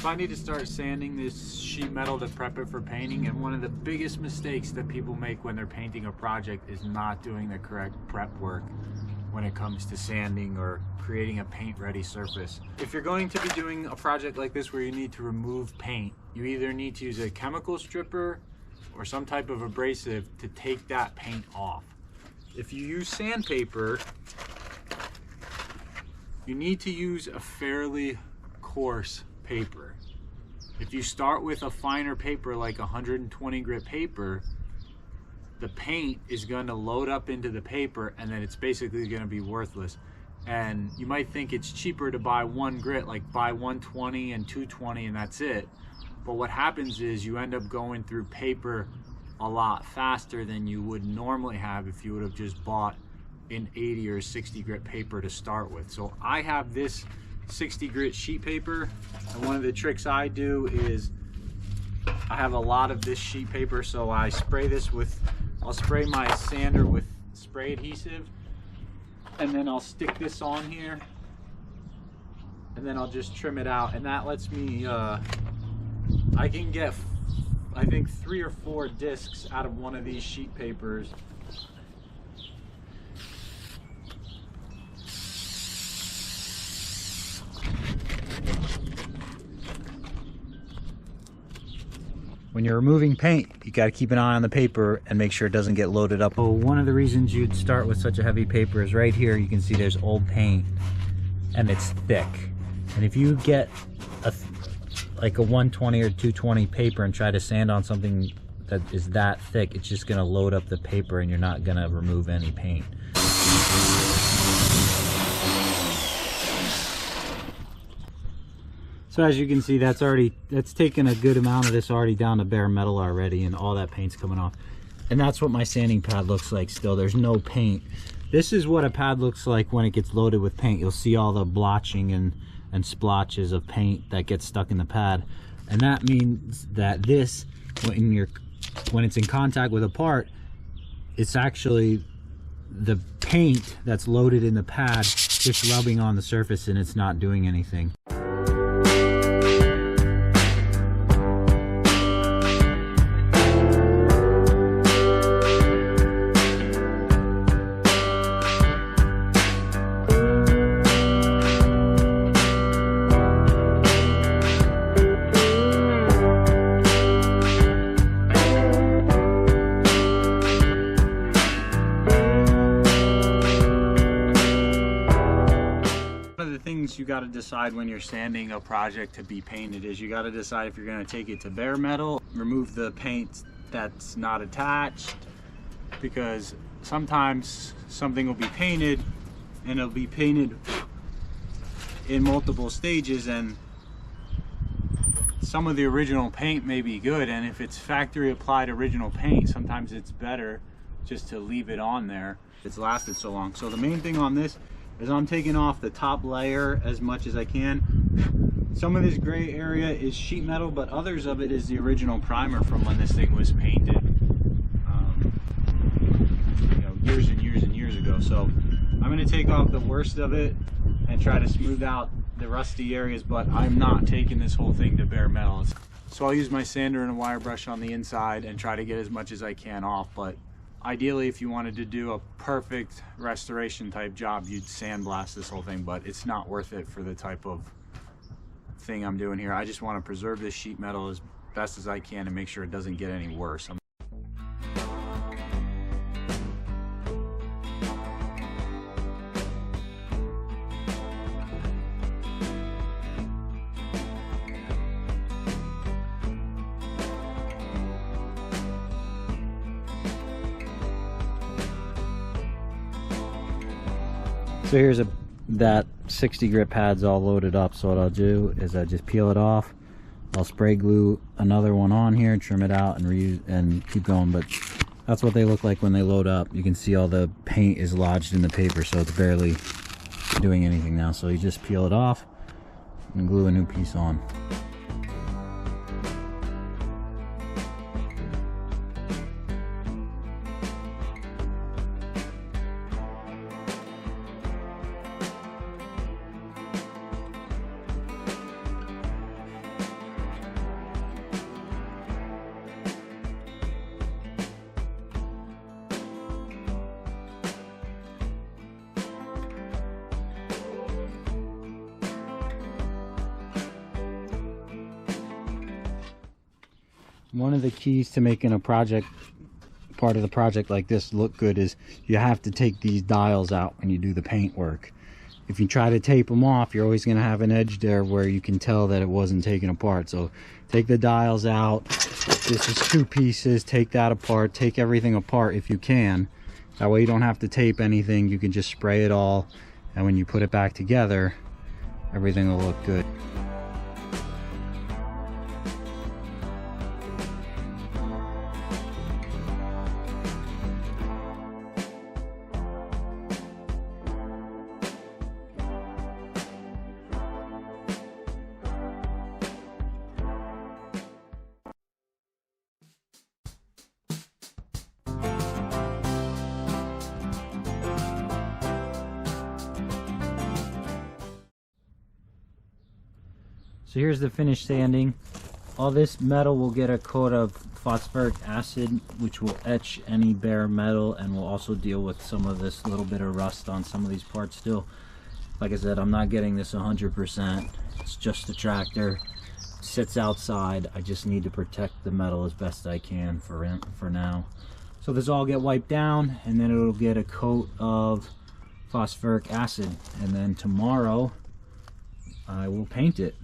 So I need to start sanding this sheet metal to prep it for painting, and one of the biggest mistakes that people make when they're painting a project is not doing the correct prep work when it comes to sanding or creating a paint ready surface. If you're going to be doing a project like this where you need to remove paint, you either need to use a chemical stripper or some type of abrasive to take that paint off. If you use sandpaper, you need to use a fairly coarse paper. If you start with a finer paper like 120 grit paper, the paint is going to load up into the paper and then it's basically going to be worthless. And you might think it's cheaper to buy one grit, like buy 120 and 220 and that's it. But what happens is you end up going through paper a lot faster than you would normally have if you would have just bought an 80 or 60 grit paper to start with. So I have this 60 grit sheet paper, and one of the tricks I do is I have a lot of this sheet paper, so I spray this with, I'll spray my sander with spray adhesive, and then I'll stick this on here, and then I'll just trim it out, and that lets me, I can get, I think 3 or 4 discs out of one of these sheet papers. When you're removing paint, you got to keep an eye on the paper and make sure it doesn't get loaded up. Oh, one of the reasons you'd start with such a heavy paper is right here you can see there's old paint and it's thick. And if you get like a 120 or 220 paper and try to sand on something that is that thick, it's just going to load up the paper and you're not going to remove any paint. So as you can see, that's taken a good amount of this already down to bare metal already, and all that paint's coming off. And that's what my sanding pad looks like still. There's no paint. This is what a pad looks like when it gets loaded with paint. You'll see all the blotching and splotches of paint that gets stuck in the pad. And that means that this, when it's in contact with a part, it's actually the paint that's loaded in the pad just rubbing on the surface and it's not doing anything. Things you got to decide when you're sanding a project to be painted is you got to decide if you're going to take it to bare metal, remove the paint that's not attached, because sometimes something will be painted and it'll be painted in multiple stages, and some of the original paint may be good, and if it's factory applied original paint, sometimes it's better just to leave it on there. It's lasted so long. So the main thing on this is I'm taking off the top layer as much as I can. Some of this gray area is sheet metal, but others of it is the original primer from when this thing was painted, years and years and years ago. So I'm going to take off the worst of it and try to smooth out the rusty areas, but I'm not taking this whole thing to bare metal. So I'll use my sander and a wire brush on the inside and try to get as much as I can off, but ideally, if you wanted to do a perfect restoration type job, you'd sandblast this whole thing, but it's not worth it for the type of thing I'm doing here. I just want to preserve this sheet metal as best as I can and make sure it doesn't get any worse. So here's that 60 grit pad's all loaded up. So what I'll do is I just peel it off. I'll spray glue another one on here, trim it out, and reuse and keep going. But that's what they look like when they load up. You can see all the paint is lodged in the paper, so it's barely doing anything now. So you just peel it off and glue a new piece on. One of the keys to making a project, part of the project like this look good, is you have to take these dials out when you do the paint work. If you try to tape them off, you're always going to have an edge there where you can tell that it wasn't taken apart. So take the dials out. This is 2 pieces. Take that apart. Take everything apart if you can. That way you don't have to tape anything. You can just spray it all, and when you put it back together, everything will look good. So here's the finished sanding. All this metal will get a coat of phosphoric acid, which will etch any bare metal and will also deal with some of this little bit of rust on some of these parts still. Like I said, I'm not getting this 100%. It's just a tractor. It sits outside. I just need to protect the metal as best I can for now. So this all get wiped down, and then it'll get a coat of phosphoric acid. And then tomorrow, I will paint it.